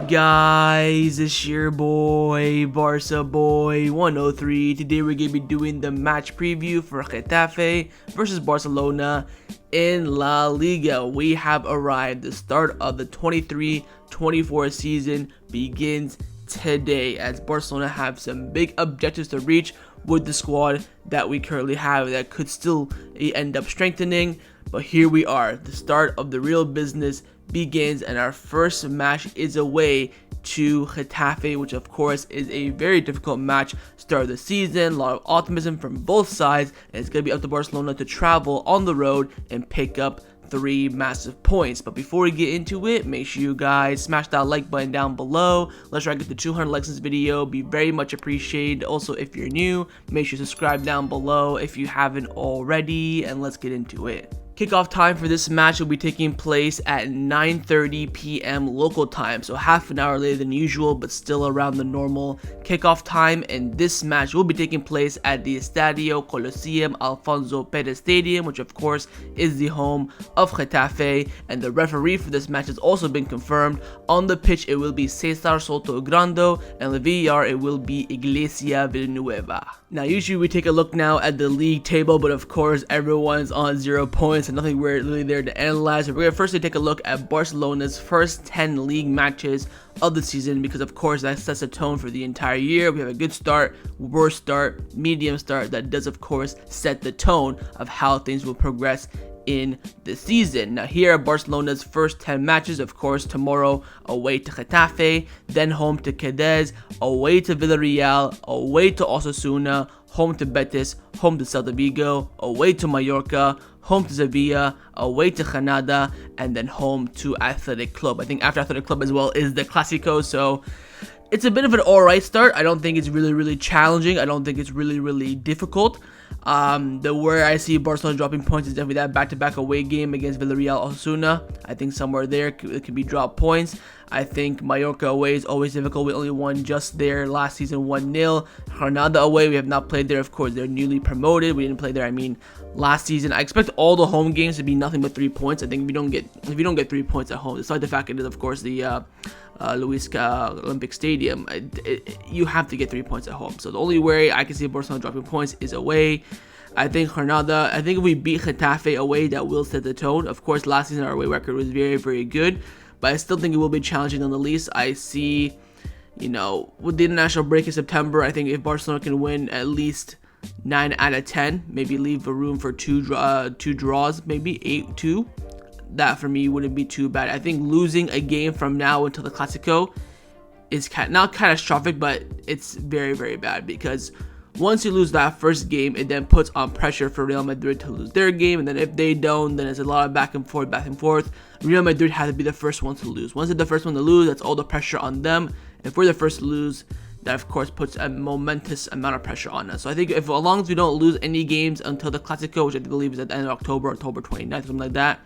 Guys, it's your boy, Barca Boy 103. Today we're going to be doing the match preview for Getafe versus Barcelona in La Liga. We have arrived. The start of the 23-24 season begins today as Barcelona have some big objectives to reach with the squad that we currently have that could still end up strengthening. But here we are. The start of the real business begins, and our first match is away to Getafe, which of course is a very difficult match. Start of the season, a lot of optimism from both sides, and it's going to be up to Barcelona to travel on the road and pick up 3 massive points. But before we get into it, make sure you guys smash that like button down below. Let's try to get to 200 likes in this video. Be very much appreciated. Also, if you're new, make sure you subscribe down below if you haven't already, and let's get into it. Kickoff time for this match will be taking place at 9:30 p.m. local time, so half an hour later than usual, but still around the normal kickoff time. And this match will be taking place at the Estadio Coliseum Alfonso Perez Stadium, which of course is the home of Getafe. And the referee for this match has also been confirmed. On the pitch, it will be Cesar Soto Grando, and the VAR, it will be Iglesia Villanueva. Now, usually we take a look now at the league table, but of course everyone's on 0 points and nothing we're really there to analyze. So we're going to firstly take a look at Barcelona's first 10 league matches of the season, because of course that sets a tone for the entire year. We have a good start, worst start, medium start. That does of course set the tone of how things will progress in the season. Now, here are Barcelona's first 10 matches. Of course, tomorrow away to Getafe, then home to Cadiz, away to Villarreal, away to Osasuna, home to Betis, home to Celta Vigo, away to Mallorca, home to Sevilla, away to Granada, and then home to Athletic Club. I think after Athletic Club as well is the Clásico, so it's a bit of an alright start. I don't think it's really challenging. I don't think it's really difficult. Where I see Barcelona dropping points is definitely that back-to-back away game against Villarreal Osasuna. I think somewhere there it could be drop points. I think Mallorca away is always difficult. We only won just there last season 1-0. Granada away, we have not played there. Of course, they're newly promoted. We didn't play there, last season. I expect all the home games to be nothing but 3 points. I think if you don't get 3 points at home, despite the fact it is of course the Luisca Olympic Stadium, you have to get 3 points at home. So the only way I can see Barcelona dropping points is away. I think Granada, if we beat Getafe away, that will set the tone. Of course, last season our away record was very good, but I still think it will be challenging on the least. I see, with the international break in September, I think if Barcelona can win at least 9 out of 10, maybe leave a room for two draws, maybe 8-2. That for me wouldn't be too bad. I think losing a game from now until the Clásico is not catastrophic, but it's very bad, because once you lose that first game, it then puts on pressure for Real Madrid to lose their game, and then if they don't, then it's a lot of back and forth. Real Madrid has to be the first one to lose. Once they're the first one to lose, that's all the pressure on them. If we're the first to lose, that of course puts a momentous amount of pressure on us. So I think as long as we don't lose any games until the Clásico, which I believe is at the end of October 29th, something like that,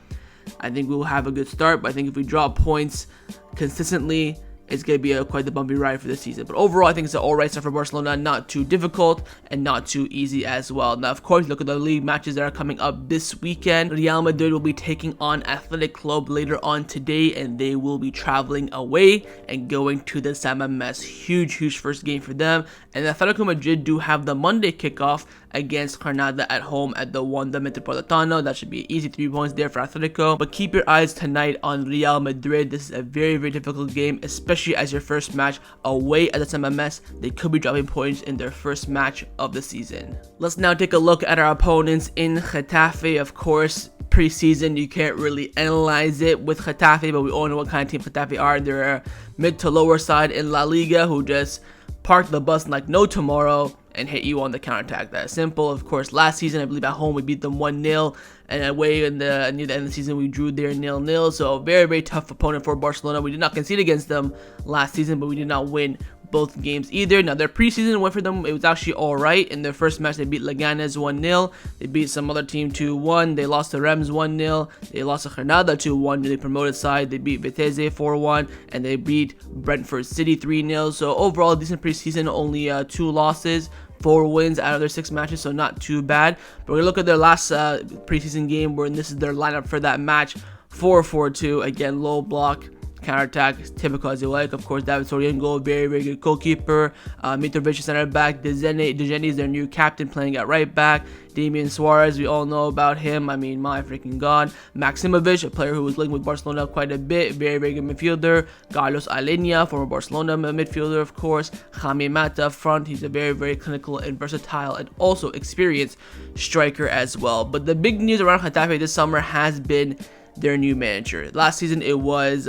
I think we will have a good start. But I think if we drop points consistently, it's going to be quite the bumpy ride for this season. But overall, I think it's an alright start for Barcelona. Not too difficult and not too easy as well. Now, of course, look at the league matches that are coming up this weekend. Real Madrid will be taking on Athletic Club later on today, and they will be traveling away and going to the San Mamés. Huge first game for them. And Atletico Madrid do have the Monday kickoff against Granada at home at the Wanda Metropolitano. That should be easy 3 points there for Atletico. But keep your eyes tonight on Real Madrid. This is a very difficult game, especially as your first match away at the San Mamés. They could be dropping points in their first match of the season. Let's now take a look at our opponents in Getafe. Of course, preseason you can't really analyze it with Getafe, but we all know what kind of team Getafe are. They're a mid to lower side in La Liga who just park the bus like no tomorrow and hit you on the counterattack. That's simple. Of course, last season I believe at home we beat them 1-0, and away near the end of the season we drew there 0-0. So a very tough opponent for Barcelona. We did not concede against them last season, but we did not win both games either. Now, their preseason went for them. It was actually alright. In their first match, they beat Leganes 1-0. They beat some other team 2-1. They lost to Rems 1-0. They lost to Granada 2-1. They promoted side. They beat Vitesse 4-1. And they beat Brentford City 3-0. So overall, decent preseason. Only 2 losses. 4 wins out of their 6 matches, so not too bad. But we're going to look at their last preseason game, where this is their lineup for that match. 4-4-2, again, low block. counter-attack, typical as you like. Of course, David Soria in goal, very, very good goalkeeper. Mitrovic center back. Dejeni is their new captain, playing at right back. Damian Suarez, we all know about him. I mean, my freaking god. Maximovic, a player who was linked with Barcelona quite a bit, very, very good midfielder. Carlos Alenia, former Barcelona midfielder, of course. Jaime Mata up front. He's a very, very clinical and versatile and also experienced striker as well. But the big news around Getafe this summer has been their new manager. Last season it was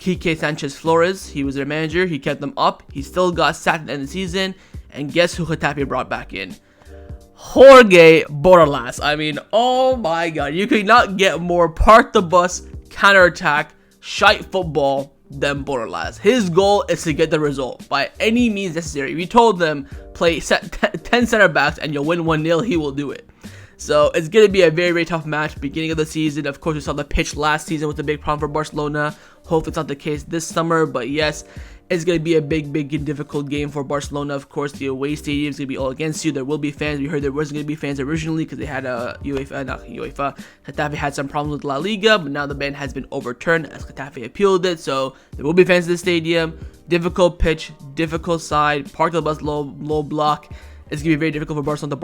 Quique Sanchez Flores. He was their manager. He kept them up. He still got sacked at the end of the season. And guess who Getafe brought back in? Jorge Borlas. I mean, oh my god, you could not get more park the bus, counter-attack, shite football than Borlas. His goal is to get the result by any means necessary. If you told them play 10 center backs and you'll win 1-0, he will do it. So it's going to be a very, very tough match beginning of the season. Of course, we saw the pitch last season was a big problem for Barcelona. Hopefully it's not the case this summer, but yes, it's going to be a big, big and difficult game for Barcelona. Of course, the away stadium is going to be all against you. There will be fans. We heard there wasn't going to be fans originally because they had Getafe had some problems with La Liga, but now the ban has been overturned as Getafe appealed it. So there will be fans in the stadium. Difficult pitch, difficult side, park the bus, low block. It's going to be very difficult for Barcelona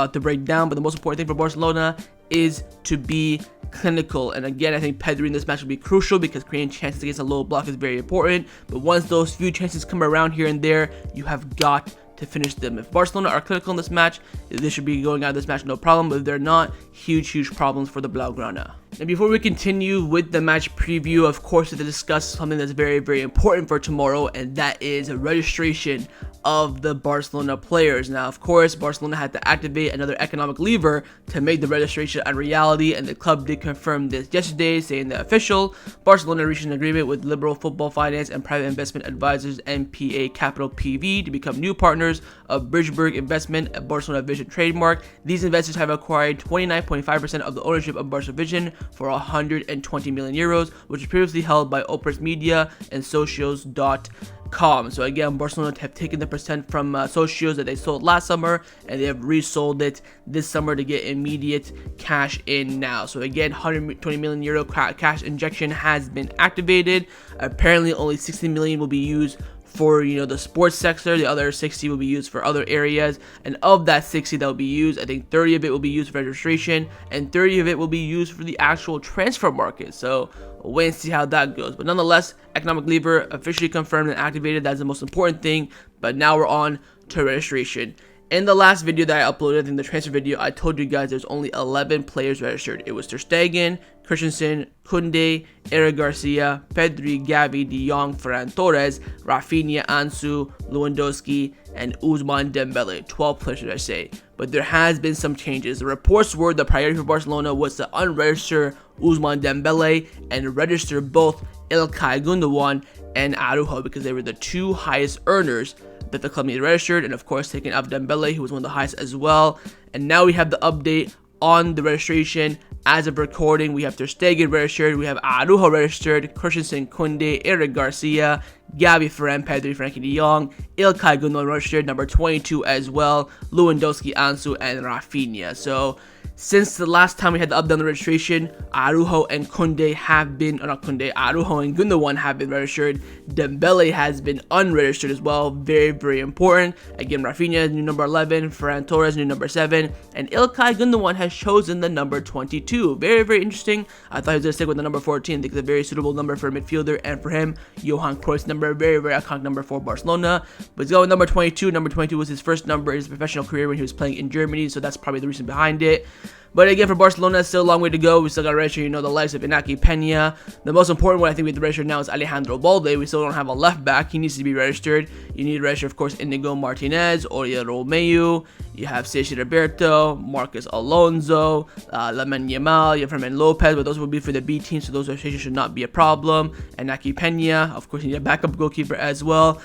to break down, but the most important thing for Barcelona is to be clinical. And again, I think Pedri in this match will be crucial because creating chances against a low block is very important. But once those few chances come around here and there, you have got to finish them. If Barcelona are clinical in this match, they should be going out of this match no problem. But if they're not, huge problems for the Blaugrana. And before we continue with the match preview, of course, we have to discuss something that's very, very important for tomorrow, and that is registration of the Barcelona players. Now, of course, Barcelona had to activate another economic lever to make the registration a reality, and the club did confirm this yesterday, saying that official Barcelona reached an agreement with Liberal Football Finance and Private Investment Advisors NPA Capital PV to become new partners of Bridgeburg Investment, a Barcelona Vision trademark. These investors have acquired 29.5% of the ownership of Barca Vision for 120 million euros, which was previously held by Opus Media and Socios.com. So again, Barcelona have taken the percent from Socios that they sold last summer, and they have resold it this summer to get immediate cash in now. So again, 120 million euro cash injection has been activated. Apparently only 60 million will be used for the sports sector. The other 60 will be used for other areas, and of that 60 that will be used, I think 30 of it will be used for registration and 30 of it will be used for the actual transfer market. So we'll wait and see how that goes, but nonetheless, economic lever officially confirmed and activated. That's the most important thing. But now we're on to registration. In the last video that I uploaded, in the transfer video, I told you guys there's only 11 players registered. It was Ter Stegen, Christensen, Kounde, Eric Garcia, Pedri, Gavi, De Jong, Ferran Torres, Raphinha, Ansu, Lewandowski, and Ousmane Dembele. 12 players, should I say. But there has been some changes. The reports were the priority for Barcelona was to unregister Ousmane Dembele and register both İlkay Gundogan and Araujo because they were the two highest earners that the club needed registered, and of course taking out Dembele, who was one of the highest as well. And now we have the update on the registration. As of recording, we have Ter Stegen registered, we have Araujo registered, Christensen, Kounde, Eric Garcia, Gavi, Ferran, Pedri, Frankie De Jong, İlkay Gundogan registered, number 22 as well, Lewandowski, Ansu, and Raphinha. So since the last time we had the update on the registration, Araujo and Kounde have been, or not Kounde, Araujo and Gundogan have been registered. Dembele has been unregistered as well. Very, very important. Again, Raphinha, new number 11, Ferran Torres, new number 7, and İlkay Gundogan has chosen the number 22. Very, very interesting. I thought he was going to stick with the number 14. I think it's a very suitable number for a midfielder, and for him, Johan Cruyff's number, very, very iconic number for Barcelona. But he's going with number 22. Number 22 was his first number in his professional career when he was playing in Germany, so that's probably the reason behind it. But again, for Barcelona, still a long way to go. We still got to register, the likes of Iñaki Peña. The most important one I think we have to register now is Alejandro Balde. We still don't have a left back. He needs to be registered. You need to register, of course, Inigo Martinez, Oriol Romeu. You have Sergio Roberto, Marcos Alonso, Lamine Yamal, you have Fermin Lopez, but those will be for the B team, so those registrations should not be a problem. And Iñaki Peña, of course, you need a backup goalkeeper as well.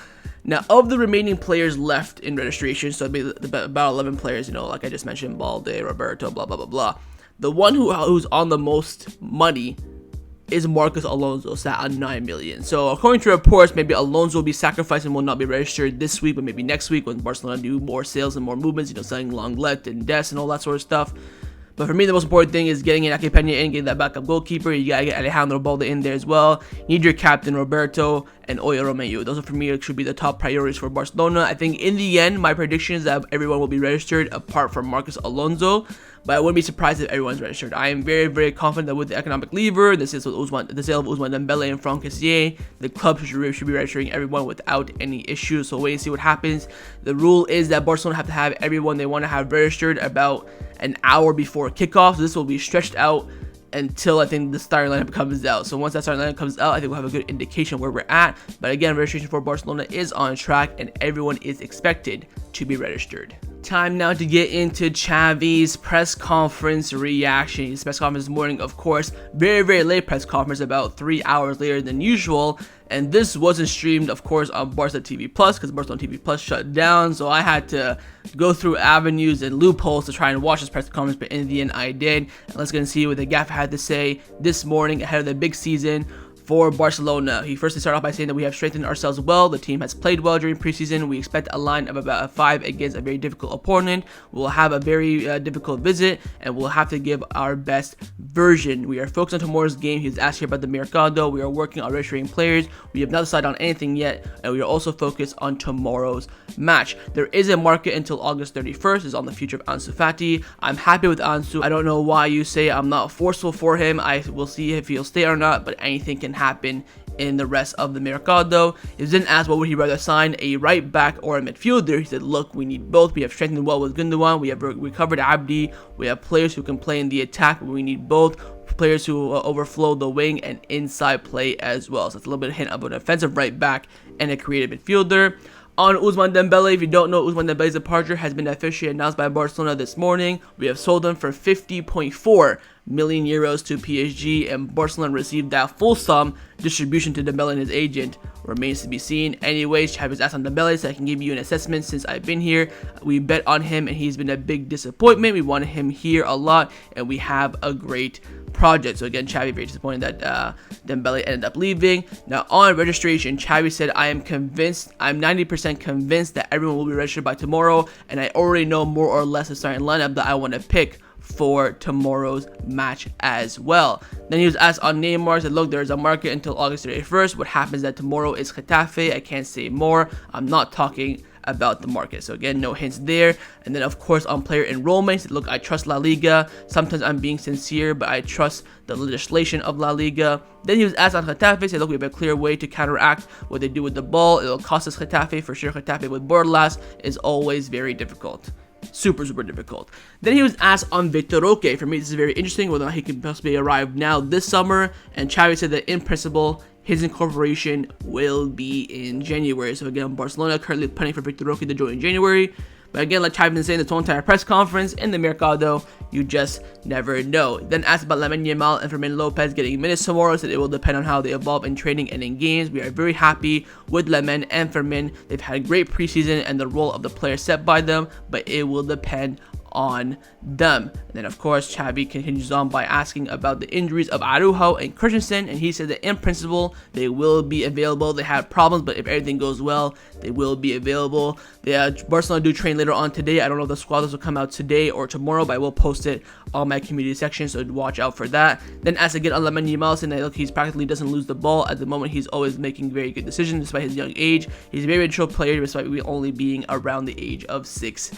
Now, of the remaining players left in registration, so about 11 players, like I just mentioned, Balde, Roberto, blah, blah, blah, blah. The one who's on the most money is Marcos Alonso, sat on 9 million. So according to reports, maybe Alonso will be sacrificed and will not be registered this week, but maybe next week when Barcelona do more sales and more movements, selling Lenglet and Des and all that sort of stuff. But for me, the most important thing is getting Ake Peña in, getting that backup goalkeeper. You gotta get Alejandro Balde in there as well. You need your captain Roberto and Oya Romeu. Those are, for me, should be the top priorities for Barcelona. I think in the end, my prediction is that everyone will be registered apart from Marcos Alonso. But I wouldn't be surprised if everyone's registered. I am very, very confident that with the economic lever, the sale of Ousmane Dembele and Franck Kessié, the club should be registering everyone without any issues. So wait and see what happens. The rule is that Barcelona have to have everyone they want to have registered about an hour before kickoff. So this will be stretched out until I think the starting lineup comes out. So once that starting lineup comes out, I think we'll have a good indication where we're at. But again, registration for Barcelona is on track and everyone is expected to be registered. Time now to get into Xavi's press conference reaction. His press conference this morning, of course, very, very late press conference, about 3 hours later than usual. And this wasn't streamed, of course, on Barca TV Plus because Barcelona TV Plus shut down. So I had to go through avenues and loopholes to try and watch this press conference, but in the end, I did. And let's go and see what the Gavi had to say this morning ahead of the big season for Barcelona. He first started off by saying that we have strengthened ourselves well. The team has played well during preseason. We expect a line of about a 5 against a very difficult opponent. We'll have a very difficult visit and we'll have to give our best version. We are focused on tomorrow's game. He was asking about the Mercado. We are working on registering players. We have not decided on anything yet, and we are also focused on tomorrow's match. There is a market until August 31st. It's on the future of Ansu Fati. I'm happy with Ansu. I don't know why you say I'm not forceful for him. I will see if he'll stay or not, but anything can happen in the rest of the Mercado. He was then asked what would he rather sign, a right back or a midfielder. He said, look, we need both. We have strengthened well with Gundogan. We have recovered Abdi. We have players who can play in the attack, but we need both. Players who overflow the wing and inside play as well. So it's a little bit of a hint of an offensive right back and a creative midfielder. On Ousmane Dembele, if you don't know, Ousmane Dembele's departure has been officially announced by Barcelona this morning. We have sold him for 50.4 million euros to PSG, and Barcelona received that full sum. Distribution to Dembele and his agent remains to be seen. Anyways, Xavi was asked on Dembele, so I can give you an assessment since I've been here. We bet on him, and he's been a big disappointment. We wanted him here a lot, and we have a great project. So again, Xavi very disappointed that Dembele ended up leaving. Now on registration, Xavi said, I am convinced, I'm 90% convinced that everyone will be registered by tomorrow, and I already know more or less the starting lineup that I want to pick for tomorrow's match as well. Then he was asked on Neymar, said, look, there's a market until August 31st. What happens that tomorrow is Getafe. I can't say more. I'm not talking about the market. So again, no hints there. And then of course on player enrollment, said, look, I trust La Liga. Sometimes I'm being sincere, but I trust the legislation of La Liga. Then he was asked on Getafe, said, look, we have a clear way to counteract what they do with the ball. It'll cost us Getafe for sure. Getafe with Borlas is always very difficult. Super difficult. Then he was asked on Victor Roque. For me, this is very interesting, whether or not he could possibly arrive now this summer. And Xavi said that in principle, his incorporation will be in January. So again, Barcelona currently planning for Victor Roque to join in January. But again, like Xavi been saying this whole entire press conference, in the Mercado, you just never know. Then asked about Lamine Yamal and Fermin Lopez getting minutes tomorrow, said it will depend on how they evolve in training and in games. We are very happy with Lamine and Fermin. They've had a great preseason and the role of the player set by them, but it will depend on them. And then of course Xavi continues on by asking about the injuries of Araujo and Christensen, and he said that in principle they will be available. They have problems, but if everything goes well, they will be available. Barcelona do train later on today. I don't know if the squad will come out today or tomorrow, but I will post it on my community section, so watch out for that. Then asked again on Lamine Yamal, saying that look, he's practically doesn't lose the ball at the moment. He's always making very good decisions despite his young age. He's a very mature player despite only being around the age of 16.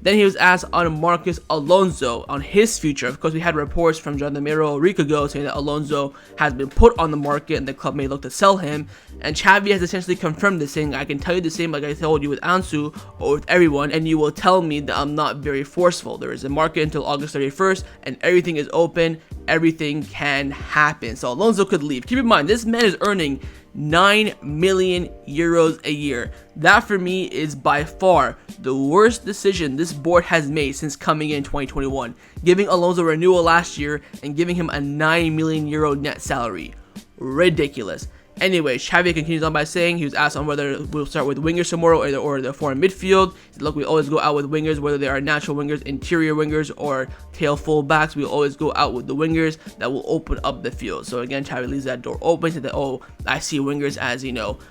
Then he was asked on Marcos Alonso on his future. Of course, we had reports from John Demiro a week ago saying that Alonso has been put on the market and the club may look to sell him. And Xavi has essentially confirmed this, saying, I can tell you the same like I told you with Ansu or with everyone, and you will tell me that I'm not very forceful. There is a market until August 31st, and everything is open. Everything can happen. So Alonso could leave. Keep in mind, this man is earning 9 million euros a year. That for me is by far the worst decision this board has made since coming in 2021, giving Alonso renewal last year and giving him a 9 million euro net salary. Ridiculous. Anyway, Xavi continues on by saying he was asked on whether we'll start with wingers tomorrow or the foreign midfield. He said, look, we always go out with wingers, whether they are natural wingers, interior wingers, or tail fullbacks. We always go out with the wingers that will open up the field. So again, Xavi leaves that door open. He said that, oh, I see wingers as,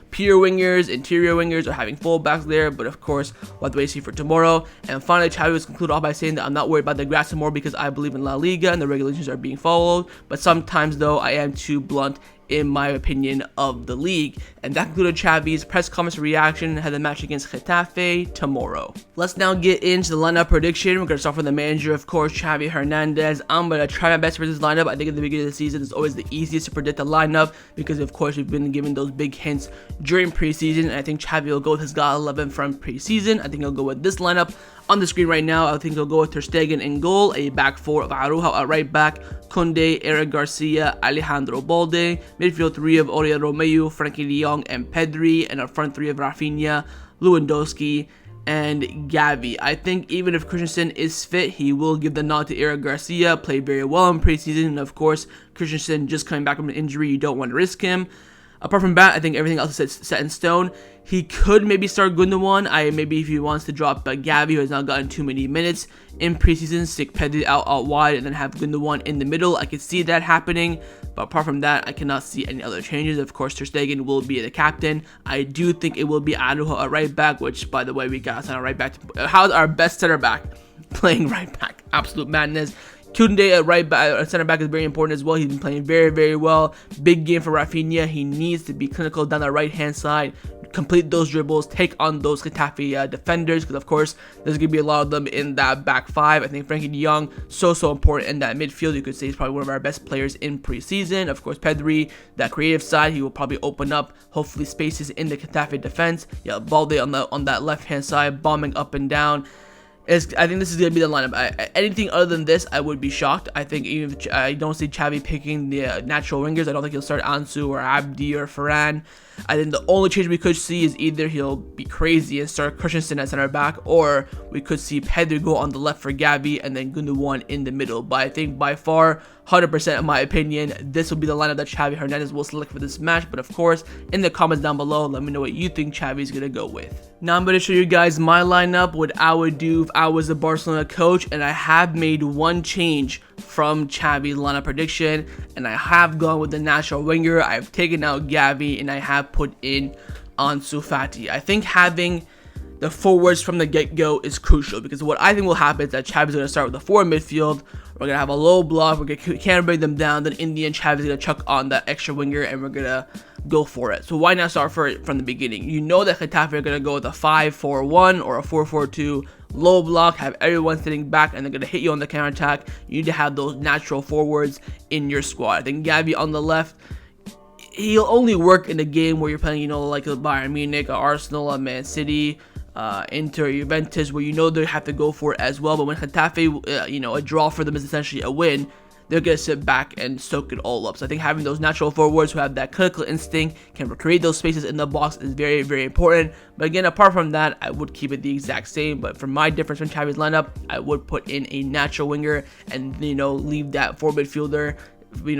pure wingers, interior wingers, or having fullbacks there. But of course, we'll have to wait to see for tomorrow. And finally, Xavi was concluded off by saying that I'm not worried about the grass tomorrow because I believe in La Liga and the regulations are being followed. But sometimes, though, I am too blunt in my opinion of the league. And that concluded Xavi's press conference reaction ahead of the match against Getafe tomorrow. Let's now get into the lineup prediction. We're going to start with the manager, of course, Xavi Hernandez. I'm going to try my best for this lineup. I think at the beginning of the season, it's always the easiest to predict the lineup because, of course, we've been given those big hints during preseason. And I think Xavi will go with his God 11 from preseason. I think he'll go with this lineup on the screen right now. I think he'll go with Ter Stegen in goal, a back four of Araujo at right back, Kounde, Eric Garcia, Alejandro Balde, midfield three of Oriol Romeu, Frenkie de Jong, and Pedri, and a front three of Raphinha, Lewandowski, and Gavi. I think even if Christensen is fit, he will give the nod to Eric Garcia, played very well in preseason, and of course, Christensen just coming back from an injury, you don't want to risk him. Apart from that, I think everything else is set in stone. He could maybe start Gundogan. Maybe if he wants to drop Gavi, who has not gotten too many minutes in preseason, stick Pedri out wide, and then have Gundogan in the middle. I could see that happening. But apart from that, I cannot see any other changes. Of course, Ter Stegen will be the captain. I do think it will be Araujo at right back, which, by the way, we got a right back. How's our best center back playing right back? Absolute madness. Kounde at right back, center back is very important as well. He's been playing very, very well. Big game for Raphinha. He needs to be clinical down the right-hand side, complete those dribbles, take on those Getafe defenders, because of course there's going to be a lot of them in that back five. I think Frenkie de Jong, so important in that midfield. You could say he's probably one of our best players in preseason. Of course, Pedri, that creative side, he will probably open up, hopefully, spaces in the Getafe defense. Yeah, Balde on that left-hand side, bombing up and down. I think this is going to be the lineup. Anything other than this, I would be shocked. I think even if I don't see Xavi picking the natural wingers, I don't think he'll start Ansu or Abdi or Ferran. I think the only change we could see is either he'll be crazy and start Christensen at center back, or we could see Pedri go on the left for Gavi and then Gundogan in the middle. But I think by far, 100% in my opinion, this will be the lineup that Xavi Hernandez will select for this match. But of course, in the comments down below, let me know what you think Xavi's going to go with. Now I'm going to show you guys my lineup, what I would do if I was the Barcelona coach, and I have made one change from Xavi's lineup prediction, and I have gone with the natural winger. I've taken out Gavi and I have put in Ansu Fati. I think having the forwards from the get-go is crucial, because what I think will happen is that Xavi's going to start with the forward midfield. We're going to have a low block, we can't bring them down, then in the end Xavi's going to chuck on that extra winger and we're going to go for it. So why not start for it from the beginning? You know that Getafe are going to go with a 5-4-1 or a 4-4-2 low block, have everyone sitting back, and they're going to hit you on the counter attack. You need to have those natural forwards in your squad. I think Gavi on the left, he'll only work in a game where you're playing, like a Bayern Munich, a Arsenal, a Man City, Inter, Juventus, where they have to go for it as well. But when Getafe, a draw for them is essentially a win, they're going to sit back and soak it all up. So I think having those natural forwards who have that clinical instinct, can create those spaces in the box, is very, very important. But again, apart from that, I would keep it the exact same. But for my difference from Xavi's lineup, I would put in a natural winger and, leave that forward midfielder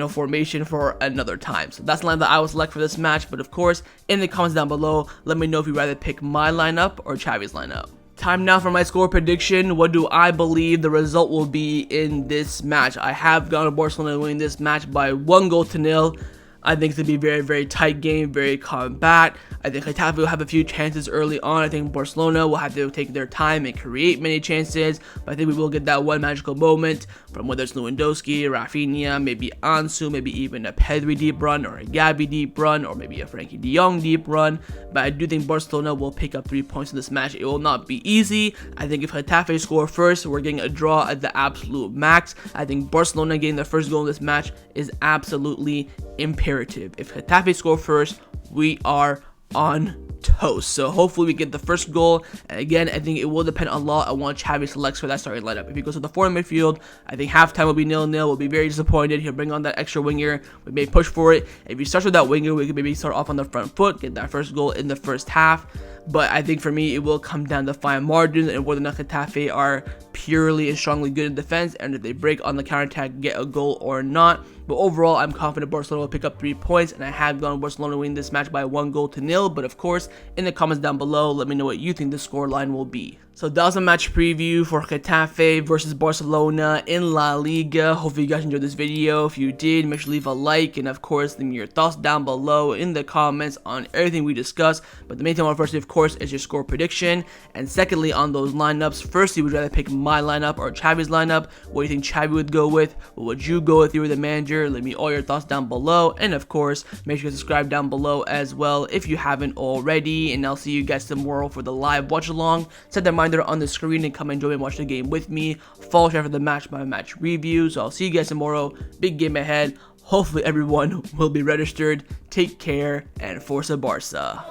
formation for another time. So that's the lineup that I would select for this match. But of course, in the comments down below, let me know if you'd rather pick my lineup or Xavi's lineup. Time now for my score prediction. What do I believe the result will be in this match? I have gone to Barcelona winning this match by 1-0. I think it's going to be a very, very tight game, very combat. I think Getafe will have a few chances early on. I think Barcelona will have to take their time and create many chances. But I think we will get that one magical moment from whether it's Lewandowski, Raphinha, maybe Ansu, maybe even a Pedri deep run or a Gavi deep run or maybe a Frenkie de Jong deep run. But I do think Barcelona will pick up 3 points in this match. It will not be easy. I think if Getafe score first, we're getting a draw at the absolute max. I think Barcelona getting the first goal in this match is absolutely imperative. If Getafe score first, we are on toast. So hopefully we get the first goal. And again, I think it will depend a lot on what Xavi selects for that starting lineup. If he goes to the forward midfield, I think halftime will be 0-0. We'll be very disappointed. He'll bring on that extra winger. We may push for it. If he starts with that winger, we could maybe start off on the front foot, get that first goal in the first half. But I think for me, it will come down to fine margins and whether or not Getafe are purely and strongly good in defense, and if they break on the counterattack, get a goal or not. But overall, I'm confident Barcelona will pick up 3 points, and I have gone Barcelona winning this match by 1-0. But of course, in the comments down below, let me know what you think the scoreline will be. So that was a match preview for Getafe versus Barcelona in La Liga. Hopefully you guys enjoyed this video. If you did, make sure to leave a like, and of course, leave me your thoughts down below in the comments on everything we discussed. But the main thing I want firstly, of course, is your score prediction. And secondly, on those lineups, firstly, would you rather pick my lineup or Xavi's lineup? What do you think Xavi would go with? What would you go with if you were the manager? Leave me all your thoughts down below. And of course, make sure to subscribe down below as well if you haven't already. And I'll see you guys tomorrow for the live watch along. Set the reminder on the screen and come enjoy and watch the game with me. Follow for the match by match review. So I'll see you guys tomorrow. Big game ahead. Hopefully everyone will be registered. Take care and Forza Barca.